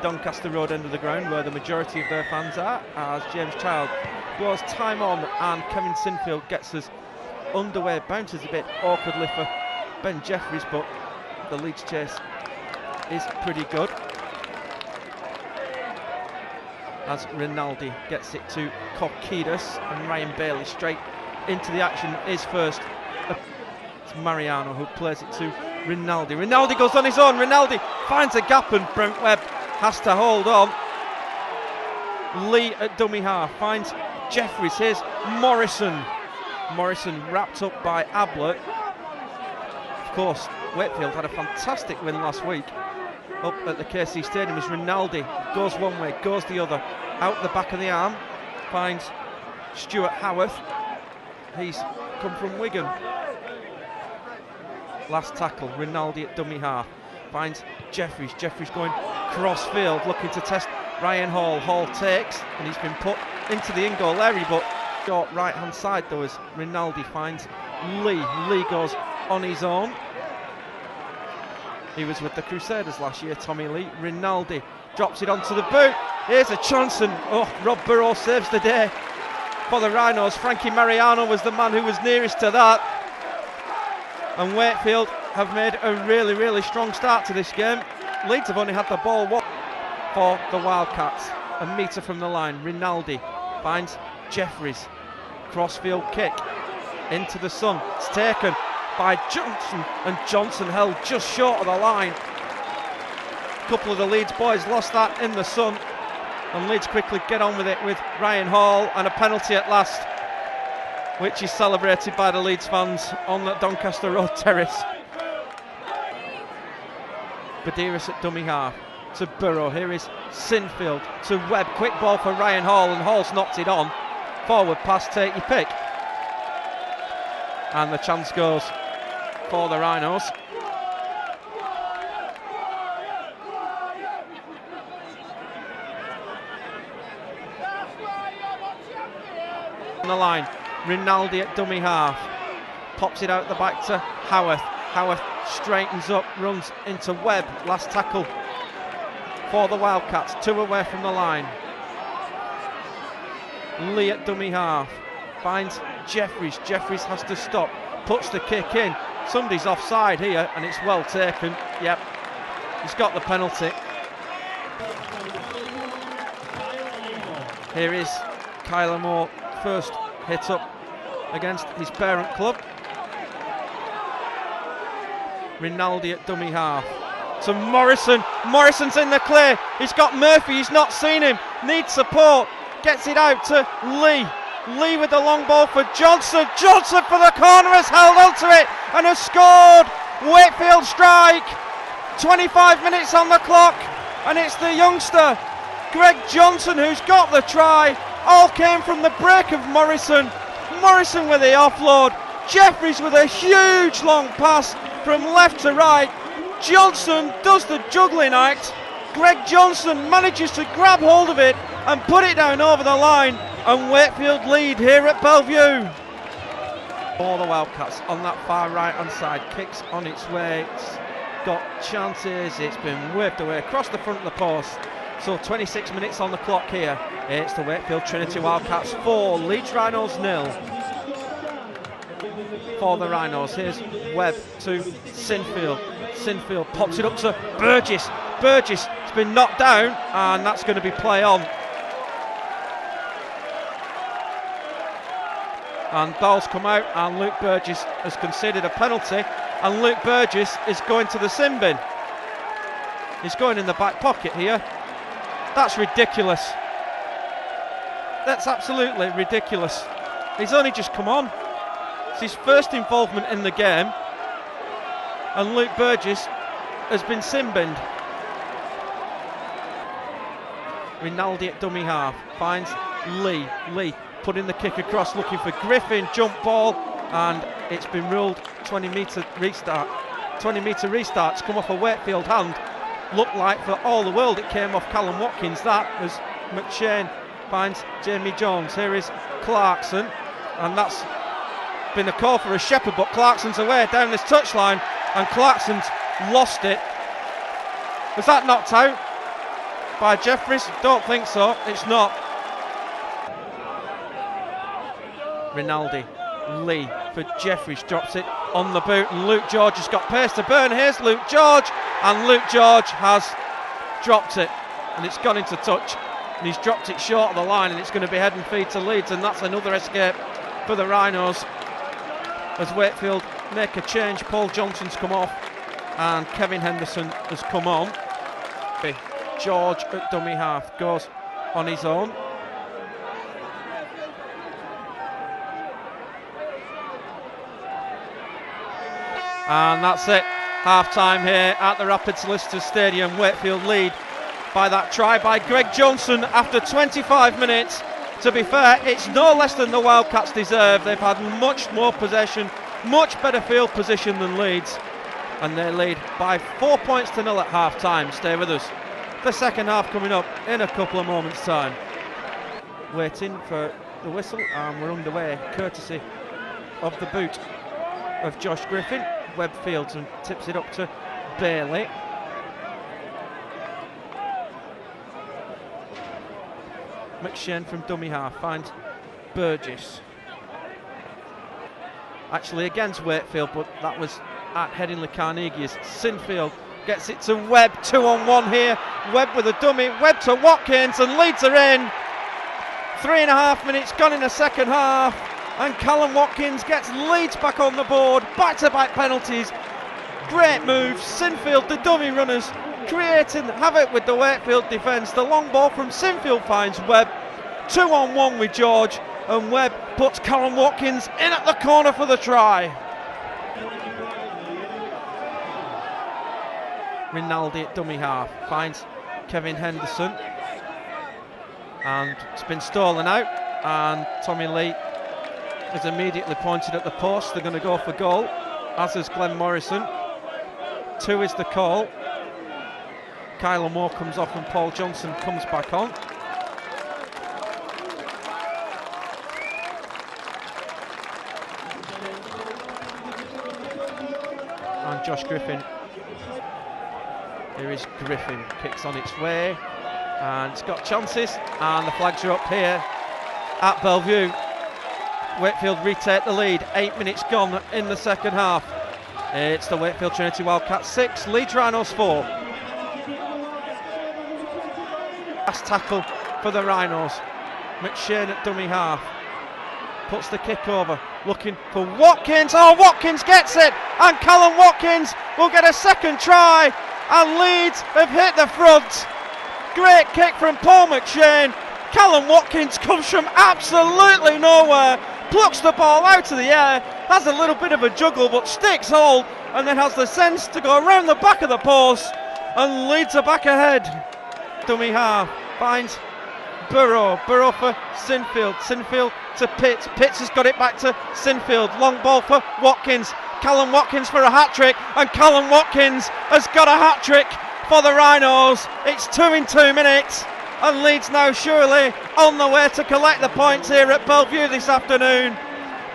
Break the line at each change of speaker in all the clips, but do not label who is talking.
Doncaster Road end of the ground where the majority of their fans are, as James Child blows time on and Kevin Sinfield gets us underway. Bounces a bit awkwardly for Ben Jeffries, but the Leeds chase is pretty good. As Rinaldi gets it to Kokidas, and Ryan Bailey straight into the action is first. It's Mariano who plays it to Rinaldi. Rinaldi goes on his own. Rinaldi finds a gap and Brent Webb has to hold on. Lee at dummy half finds Jeffries. Here's Morrison. Morrison wrapped up by Ablett. Of course, Wakefield had a fantastic win last week up at the KC Stadium as Rinaldi goes one way, goes the other, out the back of the arm, finds Stuart Howarth. He's come from Wigan. Last tackle, Rinaldi at dummy half, finds Jeffries. Jeffries going cross field, looking to test Ryan Hall. Hall takes, and he's been put into the in-goal area, but short right-hand side though as Rinaldi finds Lee. Lee goes on his own. He was with the Crusaders last year, Tommy Lee. Rinaldi drops it onto the boot. Here's a chance, and Rob Burrow saves the day for the Rhinos. Frankie Mariano was the man who was nearest to that. And Wakefield have made a really, really strong start to this game. Leeds have only had the ball for the Wildcats. A metre from the line. Rinaldi finds Jeffries. Crossfield kick into the sun. It's taken by Johnson, and Johnson held just short of the line. A couple of the Leeds boys lost that in the sun, and Leeds quickly get on with it with Ryan Hall, and a penalty at last, which is celebrated by the Leeds fans on the Doncaster Road terrace. Badiris at dummy half to Burrow. Here is Sinfield to Webb. Quick ball for Ryan Hall, and Hall's knocked it on. Forward pass, take your pick. And the chance goes for the Rhinos. On the line, Rinaldi at dummy half. Pops it out the back to Howarth. Howarth straightens up, runs into Webb. Last tackle for the Wildcats. 2 away from the line. Lee at dummy half. Finds Jeffries. Jeffries has to stop. Puts the kick in. Somebody's offside here, and it's well taken. Yep, he's got the penalty. Here is Kyler Moore, first hit up against his parent club. Rinaldi at dummy half to Morrison. Morrison's in the clear. He's got Murphy. He's not seen him. Needs support. Gets it out to Lee. Lee with the long ball for Johnson. Johnson for the corner, has held on to it and has scored. Wakefield strike. 25 minutes on the clock, and it's the youngster Greg Johnson who's got the try. All came from the break of Morrison. Morrison with the offload. Jeffries with a huge long pass from left to right. Johnson does the juggling act. Greg Johnson manages to grab hold of it and put it down over the line, and Wakefield lead here at Bellevue. For the Wildcats on that far right hand side, kicks on its way, it's got chances, it's been waved away across the front of the post. So 26 minutes on the clock here. It's the Wakefield Trinity Wildcats 4, Leeds Rhinos 0. For the Rhinos, here's Webb to Sinfield. Sinfield pops it up to Burgess. Burgess has been knocked down, and that's going to be play on. And ball's come out, and Luke Burgess has conceded a penalty, and Luke Burgess is going to the sin bin. He's going in the back pocket here. That's ridiculous. That's absolutely ridiculous. He's only just come on. It's his first involvement in the game, and Luke Burgess has been sin-binned. Rinaldi at dummy half finds Lee. Lee putting the kick across, looking for Griffin, jump ball, and it's been ruled 20 metre restart. 20 metre restart's come off a Wakefield hand. Looked like for all the world it came off Callum Watkins. That was McShane finds Jamie Jones. Here is Clarkson, and that's been a call for a shepherd, but Clarkson's away down this touchline, and Clarkson's lost it. Was that knocked out? by Jeffries? Don't think so, it's not. Rinaldi, Lee for Jeffries, drops it on the boot, and Luke George has got pace to burn. Here's Luke George, and Luke George has dropped it, and it's gone into touch, and he's dropped it short of the line, and it's going to be head and feet to Leeds, and that's another escape for the Rhinos as Wakefield make a change. Paul Johnson's come off and Kevin Henderson has come on. George at dummy half goes on his own. And that's it, half time here at the Rapid Solicitors Stadium. Wakefield lead by that try by Greg Johnson after 25 minutes. To be fair, it's no less than the Wildcats deserve. They've had much more possession, much better field position than Leeds, and they lead by 4 points to 0 at half time. Stay with us, the second half coming up in a couple of moments time. Waiting for the whistle, and we're underway courtesy of the boot of Josh Griffin. Webb fields and tips it up to Bailey. McShane from dummy half finds Burgess. Actually against Wakefield, but that was at Headingley Carnegie's. Sinfield gets it to Webb, 2-on-1 here. Webb with a dummy, Webb to Watkins, and Leeds are in. 3.5 minutes gone in the second half, and Callum Watkins gets Leeds back on the board. Back-to-back penalties, great moves. Sinfield, the dummy runners, creating havoc with the Wakefield defence. The long ball from Sinfield finds Webb, 2-on-1 with George, and Webb puts Callum Watkins in at the corner for the try. Rinaldi at dummy half finds Kevin Henderson, and it's been stolen out, and Tommy Lee is immediately pointed at the post. They're going to go for goal, as is Glenn Morrison. 2 is the call. Kyler Moore comes off and Paul Johnson comes back on. And Josh Griffin. Here is Griffin, kicks on its way, and it's got chances, and the flags are up here at Bellevue. Wakefield retake the lead, 8 minutes gone in the second half. It's the Wakefield Trinity Wildcats 6, Leeds Rhinos 4. Last tackle for the Rhinos. McShane at dummy half puts the kick over, looking for Watkins. Oh, Watkins gets it, and Callum Watkins will get a second try, and Leeds have hit the front. Great kick from Paul McShane. Callum Watkins comes from absolutely nowhere, plucks the ball out of the air, has a little bit of a juggle but sticks hold, and then has the sense to go around the back of the post, and Leeds are back ahead. Dummy half finds Burrow for Sinfield, Sinfield to Pitts, Pitts has got it back to Sinfield, long ball for Watkins, Callum Watkins for a hat-trick, and Callum Watkins has got a hat-trick for the Rhinos. It's 2 in 2 minutes, and Leeds now surely on the way to collect the points here at Bellevue this afternoon.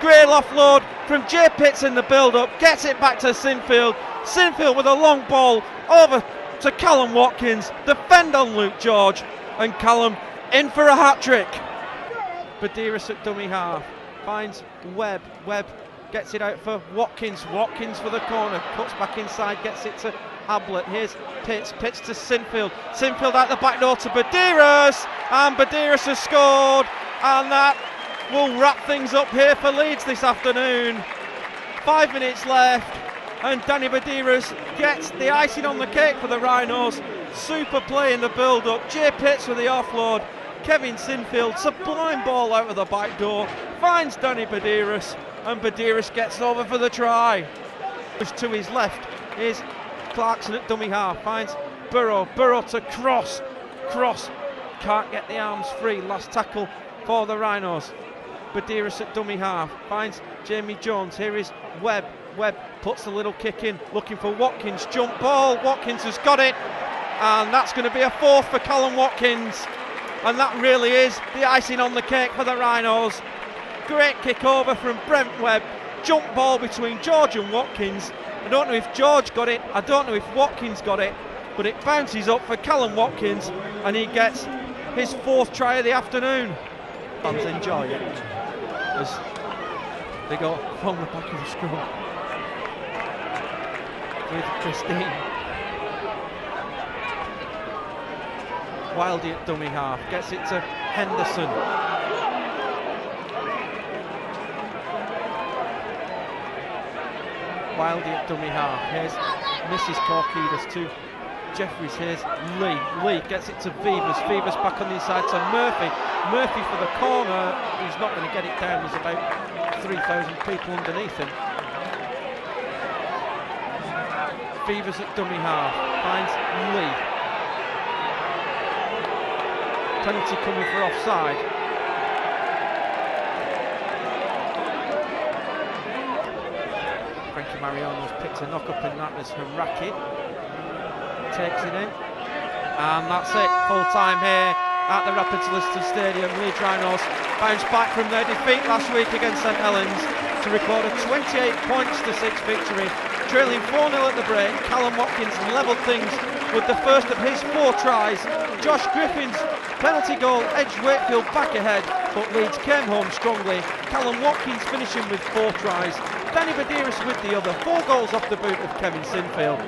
Great offload from Jay Pitts in the build-up, gets it back to Sinfield. Sinfield with a long ball over to Callum Watkins, defend on Luke George, and Callum in for a hat-trick. Badiris at dummy half finds Webb, Webb gets it out for Watkins, Watkins for the corner, cuts back inside, gets it to Ablett. Here's Pitts, Pitts to Sinfield, Sinfield out the back door to Badiris, and Badiris has scored, and that will wrap things up here for Leeds this afternoon. 5 minutes left, and Danny Badiris gets the icing on the cake for the Rhinos. Super play in the build-up, Jay Pitts with the offload, Kevin Sinfield, sublime ball out of the back door, finds Danny Badiris, and Badiris gets over for the try. To his left is Clarkson at dummy half, finds Burrow, Burrow to Cross, Cross can't get the arms free, last tackle for the Rhinos. Badiris at dummy half, finds Jamie Jones, here is Webb, Webb puts the little kick in, looking for Watkins, jump ball, Watkins has got it, and that's going to be a fourth for Callum Watkins, and that really is the icing on the cake for the Rhinos. Great kick over from Brent Webb, jump ball between George and Watkins. I don't know if George got it, I don't know if Watkins got it, but it bounces up for Callum Watkins, and he gets his 4th try of the afternoon. Fans enjoy it as they go from the back of the scrum with Christine. Wildy at dummy half, gets it to Henderson. Wildy at dummy half. Here's Mrs. Corkidas to Jeffries. Here's Lee. Lee gets it to Vivas. Vivas back on the inside to Murphy. Murphy for the corner. He's not going to get it down. There's about 3,000 people underneath him. Vivas at dummy half. Finds Lee. Penalty coming for offside. Frankie Mariano's picked a knock up in that as Haraki takes it in, and that's it, full time here at the Rapid Solicitor Stadium. Leeds Rhinos bounced back from their defeat last week against St Helens to record a 28 points to 6 victory, trailing 4-0 at the break. Callum Watkins levelled things with the first of his 4 tries. Josh Griffin's penalty goal edged Wakefield back ahead, but Leeds came home strongly. Callum Watkins finishing with 4 tries, Danny Badiris with the other, 4 goals off the boot of Kevin Sinfield.